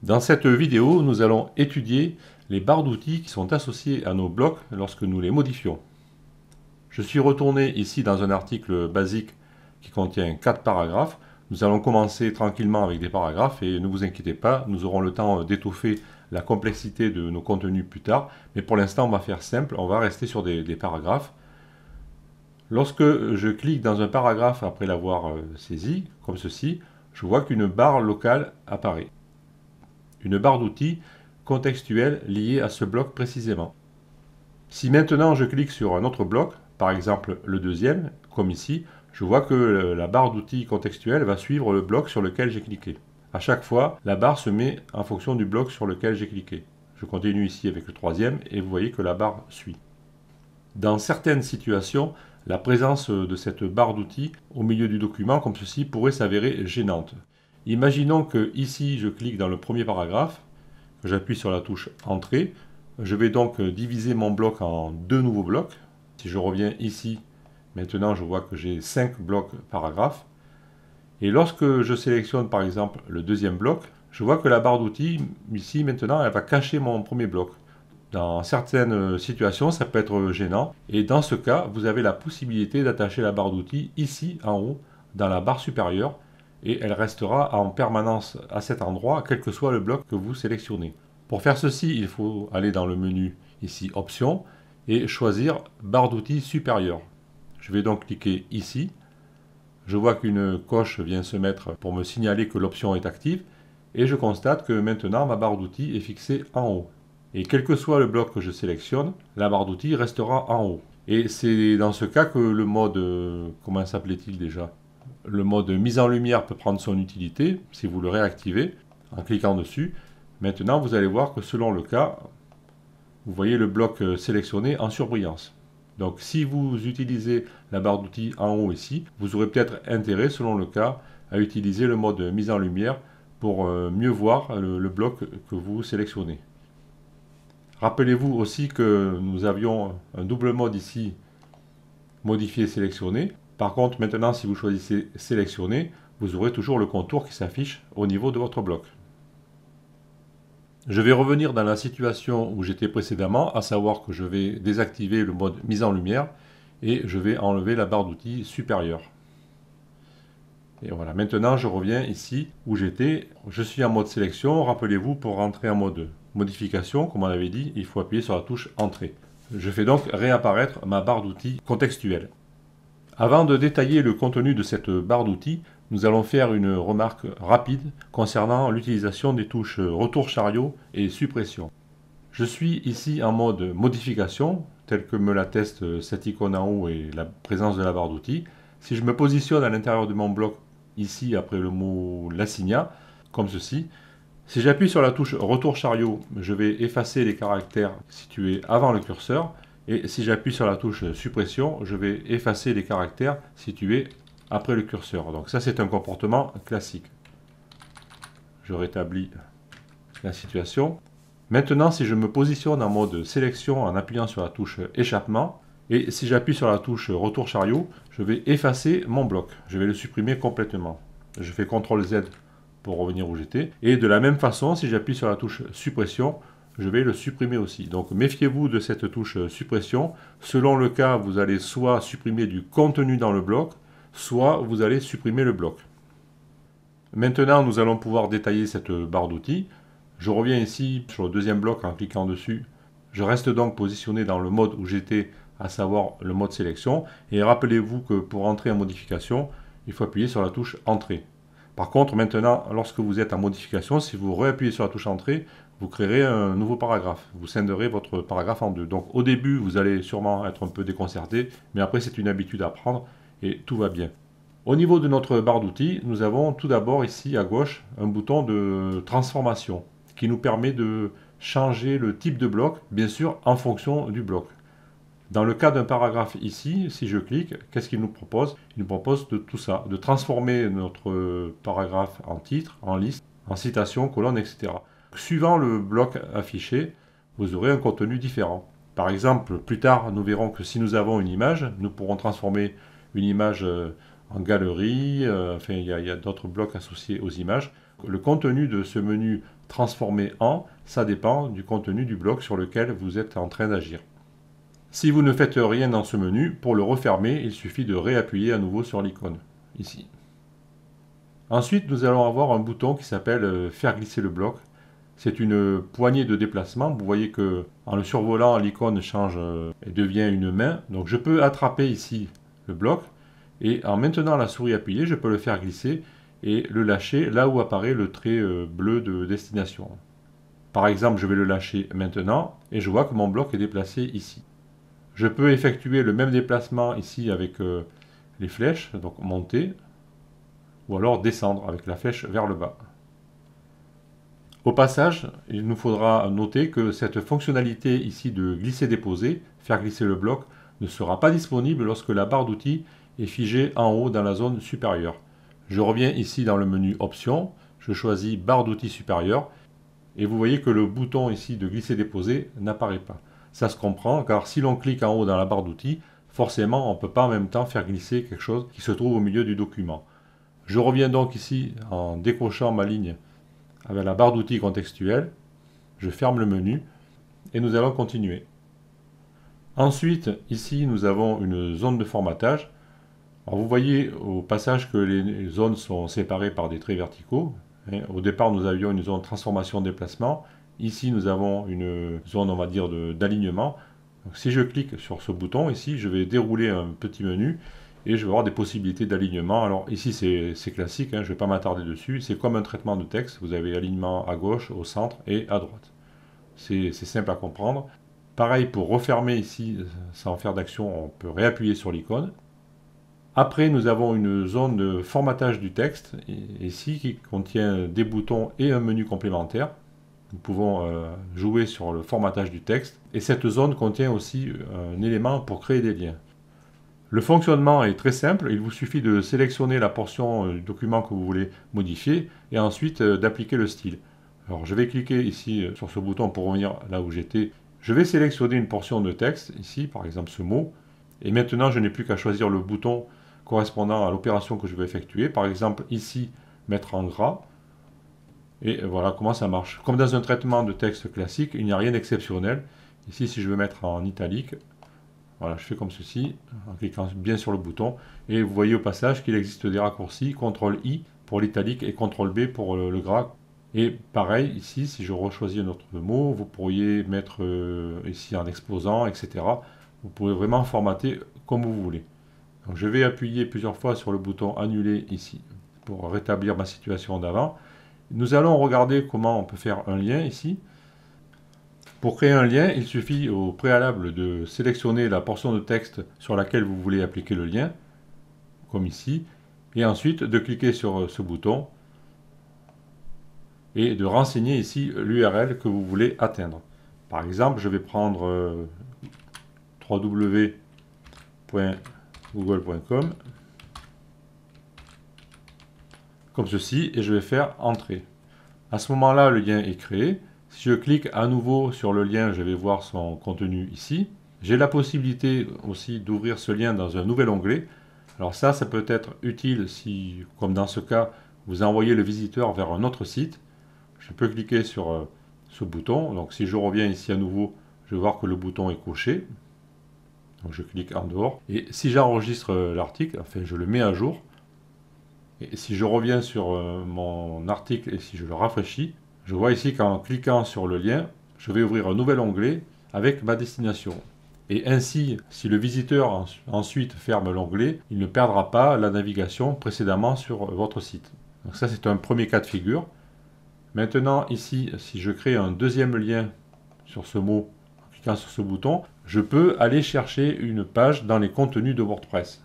Dans cette vidéo, nous allons étudier les barres d'outils qui sont associées à nos blocs lorsque nous les modifions. Je suis retourné ici dans un article basique qui contient 4 paragraphes. Nous allons commencer tranquillement avec des paragraphes et ne vous inquiétez pas, nous aurons le temps d'étoffer la complexité de nos contenus plus tard. Mais pour l'instant, on va faire simple, on va rester sur des paragraphes. Lorsque je clique dans un paragraphe après l'avoir saisi, comme ceci, je vois qu'une barre locale apparaît. Une barre d'outils contextuelle liée à ce bloc précisément. Si maintenant je clique sur un autre bloc, par exemple le deuxième, comme ici, je vois que la barre d'outils contextuelle va suivre le bloc sur lequel j'ai cliqué. À chaque fois, la barre se met en fonction du bloc sur lequel j'ai cliqué. Je continue ici avec le troisième et vous voyez que la barre suit. Dans certaines situations, la présence de cette barre d'outils au milieu du document comme ceci pourrait s'avérer gênante. Imaginons que ici je clique dans le premier paragraphe, que j'appuie sur la touche Entrée. Je vais donc diviser mon bloc en deux nouveaux blocs. Si je reviens ici, maintenant je vois que j'ai 5 blocs paragraphes. Et lorsque je sélectionne par exemple le deuxième bloc, je vois que la barre d'outils, ici maintenant, elle va cacher mon premier bloc. Dans certaines situations, ça peut être gênant. Et dans ce cas, vous avez la possibilité d'attacher la barre d'outils ici en haut, dans la barre supérieure, et elle restera en permanence à cet endroit, quel que soit le bloc que vous sélectionnez. Pour faire ceci, il faut aller dans le menu ici Options et choisir barre d'outils supérieure. Je vais donc cliquer ici. Je vois qu'une coche vient se mettre pour me signaler que l'option est active et je constate que maintenant ma barre d'outils est fixée en haut. Et quel que soit le bloc que je sélectionne, la barre d'outils restera en haut. Et c'est dans ce cas que le mode, comment s'appelait-il déjà? Le mode mise en lumière peut prendre son utilité si vous le réactivez en cliquant dessus. Maintenant, vous allez voir que selon le cas, vous voyez le bloc sélectionné en surbrillance. Donc si vous utilisez la barre d'outils en haut ici, vous aurez peut-être intérêt, selon le cas, à utiliser le mode mise en lumière pour mieux voir le bloc que vous sélectionnez. Rappelez-vous aussi que nous avions un double mode ici, modifier, sélectionner. Par contre, maintenant, si vous choisissez sélectionner, vous aurez toujours le contour qui s'affiche au niveau de votre bloc. Je vais revenir dans la situation où j'étais précédemment, à savoir que je vais désactiver le mode mise en lumière et je vais enlever la barre d'outils supérieure. Et voilà, maintenant je reviens ici où j'étais. Je suis en mode sélection. Rappelez-vous, pour rentrer en mode modification, comme on avait dit, il faut appuyer sur la touche Entrée. Je fais donc réapparaître ma barre d'outils contextuelle. Avant de détailler le contenu de cette barre d'outils, nous allons faire une remarque rapide concernant l'utilisation des touches retour chariot et suppression. Je suis ici en mode modification, tel que me l'atteste cette icône en haut et la présence de la barre d'outils. Si je me positionne à l'intérieur de mon bloc, ici après le mot l'assigna, comme ceci, si j'appuie sur la touche retour chariot, je vais effacer les caractères situés avant le curseur. Et si j'appuie sur la touche suppression, je vais effacer les caractères situés après le curseur. Donc ça, c'est un comportement classique. Je rétablis la situation. Maintenant, si je me positionne en mode sélection en appuyant sur la touche échappement, et si j'appuie sur la touche retour chariot, je vais effacer mon bloc. Je vais le supprimer complètement. Je fais CTRL Z pour revenir où j'étais. Et de la même façon, si j'appuie sur la touche suppression, je vais le supprimer aussi. Donc méfiez-vous de cette touche suppression. Selon le cas, vous allez soit supprimer du contenu dans le bloc, soit vous allez supprimer le bloc. Maintenant, nous allons pouvoir détailler cette barre d'outils. Je reviens ici sur le deuxième bloc en cliquant dessus. Je reste donc positionné dans le mode où j'étais, à savoir le mode sélection. Et rappelez-vous que pour entrer en modification, il faut appuyer sur la touche Entrée. Par contre, maintenant, lorsque vous êtes en modification, si vous réappuyez sur la touche Entrée, vous créerez un nouveau paragraphe. Vous scinderez votre paragraphe en deux. Donc au début, vous allez sûrement être un peu déconcerté, mais après c'est une habitude à prendre et tout va bien. Au niveau de notre barre d'outils, nous avons tout d'abord ici à gauche un bouton de transformation qui nous permet de changer le type de bloc, bien sûr en fonction du bloc. Dans le cas d'un paragraphe ici, si je clique, qu'est-ce qu'il nous propose? Il nous propose de tout ça, de transformer notre paragraphe en titre, en liste, en citation, colonne, etc. Suivant le bloc affiché, vous aurez un contenu différent. Par exemple, plus tard, nous verrons que si nous avons une image, nous pourrons transformer une image en galerie. Enfin, il y a d'autres blocs associés aux images. Le contenu de ce menu transformé en, ça dépend du contenu du bloc sur lequel vous êtes en train d'agir. Si vous ne faites rien dans ce menu, pour le refermer, il suffit de réappuyer à nouveau sur l'icône, ici. Ensuite, nous allons avoir un bouton qui s'appelle « Faire glisser le bloc ». C'est une poignée de déplacement. Vous voyez que en le survolant, l'icône change et devient une main. Donc je peux attraper ici le bloc et en maintenant la souris appuyée, je peux le faire glisser et le lâcher là où apparaît le trait bleu de destination. Par exemple, je vais le lâcher maintenant et je vois que mon bloc est déplacé ici. Je peux effectuer le même déplacement ici avec les flèches, donc monter, ou alors descendre avec la flèche vers le bas. Au passage, il nous faudra noter que cette fonctionnalité ici de glisser-déposer, faire glisser le bloc, ne sera pas disponible lorsque la barre d'outils est figée en haut dans la zone supérieure. Je reviens ici dans le menu Options, je choisis barre d'outils supérieure, et vous voyez que le bouton ici de glisser-déposer n'apparaît pas. Ça se comprend, car si l'on clique en haut dans la barre d'outils, forcément on ne peut pas en même temps faire glisser quelque chose qui se trouve au milieu du document. Je reviens donc ici en décrochant ma ligne avec la barre d'outils contextuelle, je ferme le menu et nous allons continuer. Ensuite, ici nous avons une zone de formatage. Alors, vous voyez au passage que les zones sont séparées par des traits verticaux. Au départ, nous avions une zone transformation-déplacement. Ici, nous avons une zone, on va dire, d'alignement. Si je clique sur ce bouton, ici, je vais dérouler un petit menu et je vais avoir des possibilités d'alignement. Alors ici, c'est classique, je ne vais pas m'attarder dessus. C'est comme un traitement de texte. Vous avez alignement à gauche, au centre et à droite. C'est simple à comprendre. Pareil, pour refermer ici, sans faire d'action, on peut réappuyer sur l'icône. Après, nous avons une zone de formatage du texte, ici, qui contient des boutons et un menu complémentaire. Nous pouvons jouer sur le formatage du texte. Et cette zone contient aussi un élément pour créer des liens. Le fonctionnement est très simple. Il vous suffit de sélectionner la portion du document que vous voulez modifier et ensuite d'appliquer le style. Alors, je vais cliquer ici sur ce bouton pour revenir là où j'étais. Je vais sélectionner une portion de texte, ici, par exemple ce mot. Et maintenant, je n'ai plus qu'à choisir le bouton correspondant à l'opération que je vais effectuer. Par exemple, ici, mettre en gras. Et voilà comment ça marche. Comme dans un traitement de texte classique, il n'y a rien d'exceptionnel. Ici, si je veux mettre en italique, voilà, je fais comme ceci, en cliquant bien sur le bouton. Et vous voyez au passage qu'il existe des raccourcis, CTRL-I pour l'italique et CTRL-B pour le gras. Et pareil, ici, si je rechoisis un autre mot, vous pourriez mettre ici en exposant, etc. Vous pouvez vraiment formater comme vous voulez. Donc, je vais appuyer plusieurs fois sur le bouton Annuler ici pour rétablir ma situation d'avant. Nous allons regarder comment on peut faire un lien ici. Pour créer un lien, il suffit au préalable de sélectionner la portion de texte sur laquelle vous voulez appliquer le lien, comme ici, et ensuite de cliquer sur ce bouton et de renseigner ici l'URL que vous voulez atteindre. Par exemple, je vais prendre www.google.com comme ceci et je vais faire entrer. À ce moment-là, le lien est créé. Si je clique à nouveau sur le lien, je vais voir son contenu ici. J'ai la possibilité aussi d'ouvrir ce lien dans un nouvel onglet. Alors ça peut être utile si, comme dans ce cas, vous envoyez le visiteur vers un autre site. Je peux cliquer sur ce bouton. Donc si je reviens ici à nouveau, je vais voir que le bouton est coché. Donc je clique en dehors. Et si j'enregistre l'article, enfin je le mets à jour. Et si je reviens sur mon article et si je le rafraîchis, je vois ici qu'en cliquant sur le lien, je vais ouvrir un nouvel onglet avec ma destination. Et ainsi, si le visiteur ensuite ferme l'onglet, il ne perdra pas la navigation précédemment sur votre site. Donc ça, c'est un premier cas de figure. Maintenant, ici, si je crée un deuxième lien sur ce mot, en cliquant sur ce bouton, je peux aller chercher une page dans les contenus de WordPress.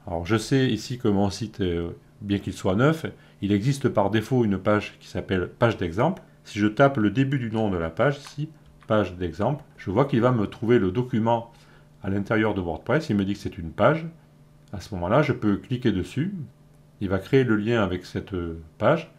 Alors, je sais ici que mon site, bien qu'il soit neuf, il existe par défaut une page qui s'appelle page d'exemple. Si je tape le début du nom de la page, ici, page d'exemple, je vois qu'il va me trouver le document à l'intérieur de WordPress. Il me dit que c'est une page. À ce moment-là, je peux cliquer dessus. Il va créer le lien avec cette page.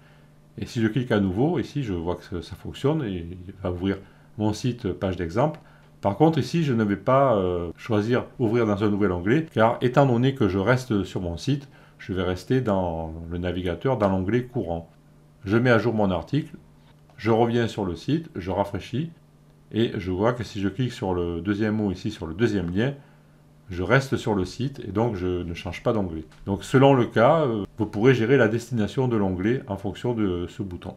Et si je clique à nouveau, ici, je vois que ça fonctionne et il va ouvrir mon site page d'exemple. Par contre, ici, je ne vais pas choisir ouvrir dans un nouvel onglet, car étant donné que je reste sur mon site, je vais rester dans le navigateur, dans l'onglet courant. Je mets à jour mon article, je reviens sur le site, je rafraîchis, et je vois que si je clique sur le deuxième mot ici, sur le deuxième lien, je reste sur le site et donc je ne change pas d'onglet. Donc selon le cas, vous pourrez gérer la destination de l'onglet en fonction de ce bouton.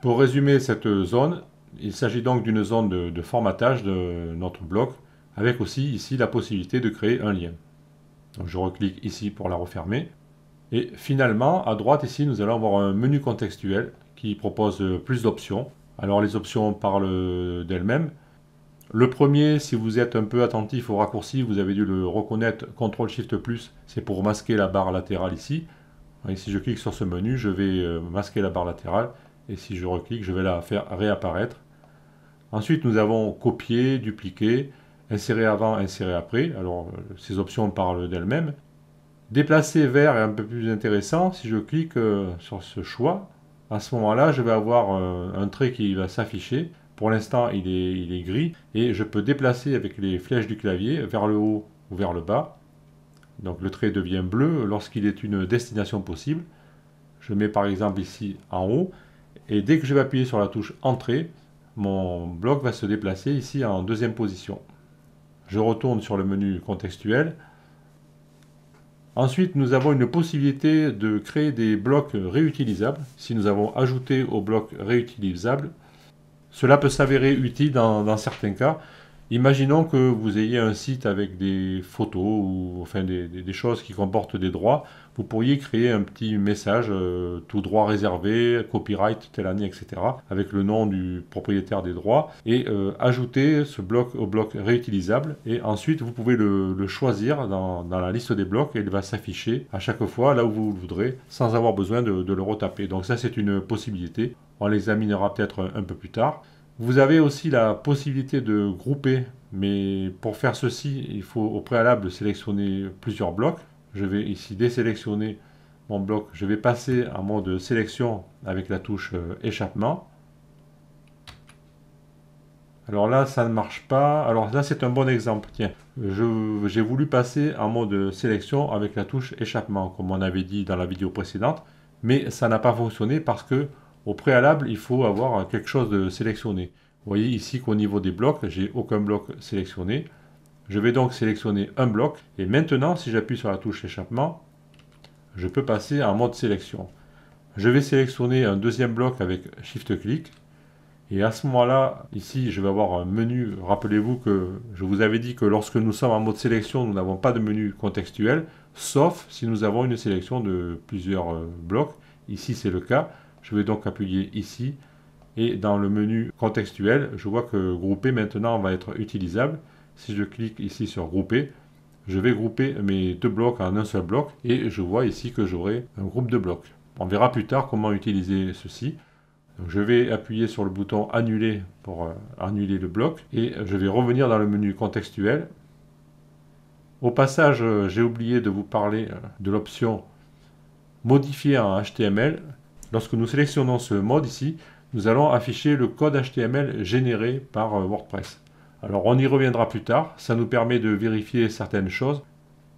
Pour résumer cette zone, il s'agit donc d'une zone de formatage de notre bloc, avec aussi ici la possibilité de créer un lien. Donc je reclique ici pour la refermer. Et finalement, à droite ici, nous allons avoir un menu contextuel qui propose plus d'options. Alors les options parlent d'elles-mêmes. Le premier, si vous êtes un peu attentif au raccourci, vous avez dû le reconnaître, CTRL-SHIFT+, c'est pour masquer la barre latérale ici. Et si je clique sur ce menu, je vais masquer la barre latérale. Et si je reclique, je vais la faire réapparaître. Ensuite, nous avons copier, dupliquer, insérer avant, insérer après. Alors, ces options parlent d'elles-mêmes. Déplacer vers est un peu plus intéressant. Si je clique sur ce choix, à ce moment-là, je vais avoir un trait qui va s'afficher. Pour l'instant, il est gris. Et je peux déplacer avec les flèches du clavier vers le haut ou vers le bas. Donc, le trait devient bleu lorsqu'il est une destination possible. Je mets par exemple ici en haut. Et dès que je vais appuyer sur la touche Entrée, mon bloc va se déplacer ici en deuxième position. Je retourne sur le menu contextuel. Ensuite, nous avons une possibilité de créer des blocs réutilisables. Si nous avons ajouté au bloc réutilisable, cela peut s'avérer utile dans certains cas. Imaginons que vous ayez un site avec des photos ou enfin des choses qui comportent des droits. Vous pourriez créer un petit message, tout droit réservé, copyright telle année, etc. avec le nom du propriétaire des droits et ajouter ce bloc au bloc réutilisable. Et ensuite, vous pouvez le choisir dans la liste des blocs et il va s'afficher à chaque fois là où vous le voudrez sans avoir besoin de le retaper. Donc ça, c'est une possibilité. On l'examinera peut-être un peu plus tard. Vous avez aussi la possibilité de grouper, mais pour faire ceci, il faut au préalable sélectionner plusieurs blocs. Je vais ici désélectionner mon bloc. Je vais passer en mode sélection avec la touche échappement. Alors là, ça ne marche pas. Alors là, c'est un bon exemple. Tiens, j'ai voulu passer en mode sélection avec la touche échappement, comme on avait dit dans la vidéo précédente, mais ça n'a pas fonctionné parce que au préalable, il faut avoir quelque chose de sélectionné. Vous voyez ici qu'au niveau des blocs, j'ai aucun bloc sélectionné. Je vais donc sélectionner un bloc. Et maintenant, si j'appuie sur la touche échappement, je peux passer en mode sélection. Je vais sélectionner un deuxième bloc avec Shift-clic. Et à ce moment-là, ici, je vais avoir un menu. Rappelez-vous que je vous avais dit que lorsque nous sommes en mode sélection, nous n'avons pas de menu contextuel, sauf si nous avons une sélection de plusieurs blocs. Ici, c'est le cas. Je vais donc appuyer ici et dans le menu contextuel, je vois que grouper maintenant va être utilisable. Si je clique ici sur grouper, je vais grouper mes deux blocs en un seul bloc et je vois ici que j'aurai un groupe de blocs. On verra plus tard comment utiliser ceci. Donc je vais appuyer sur le bouton annuler pour annuler le bloc et je vais revenir dans le menu contextuel. Au passage, j'ai oublié de vous parler de l'option modifier en HTML. Lorsque nous sélectionnons ce mode ici, nous allons afficher le code HTML généré par WordPress. Alors on y reviendra plus tard, ça nous permet de vérifier certaines choses.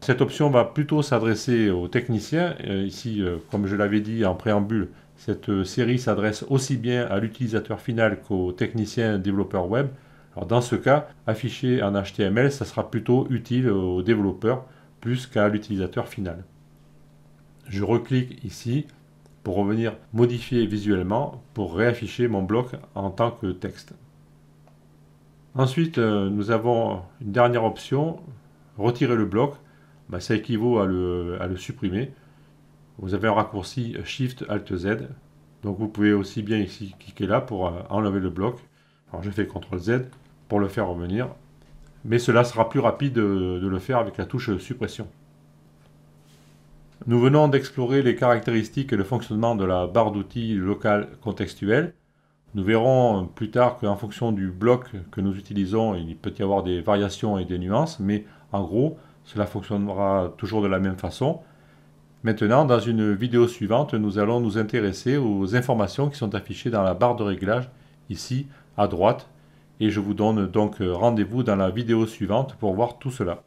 Cette option va plutôt s'adresser aux techniciens. Ici, comme je l'avais dit en préambule, cette série s'adresse aussi bien à l'utilisateur final qu'aux techniciens développeurs web. Alors dans ce cas, afficher en HTML, ça sera plutôt utile aux développeurs plus qu'à l'utilisateur final. Je reclique ici pour revenir modifier visuellement pour réafficher mon bloc en tant que texte. Ensuite, nous avons une dernière option, retirer le bloc. Ça équivaut à le supprimer. Vous avez un raccourci Shift-Alt-Z. Donc vous pouvez aussi bien ici cliquer là pour enlever le bloc. Alors je fais CTRL-Z pour le faire revenir. Mais cela sera plus rapide de le faire avec la touche suppression. Nous venons d'explorer les caractéristiques et le fonctionnement de la barre d'outils locale contextuelle. Nous verrons plus tard qu'en fonction du bloc que nous utilisons, il peut y avoir des variations et des nuances, mais en gros, cela fonctionnera toujours de la même façon. Maintenant, dans une vidéo suivante, nous allons nous intéresser aux informations qui sont affichées dans la barre de réglage, ici à droite, et je vous donne donc rendez-vous dans la vidéo suivante pour voir tout cela.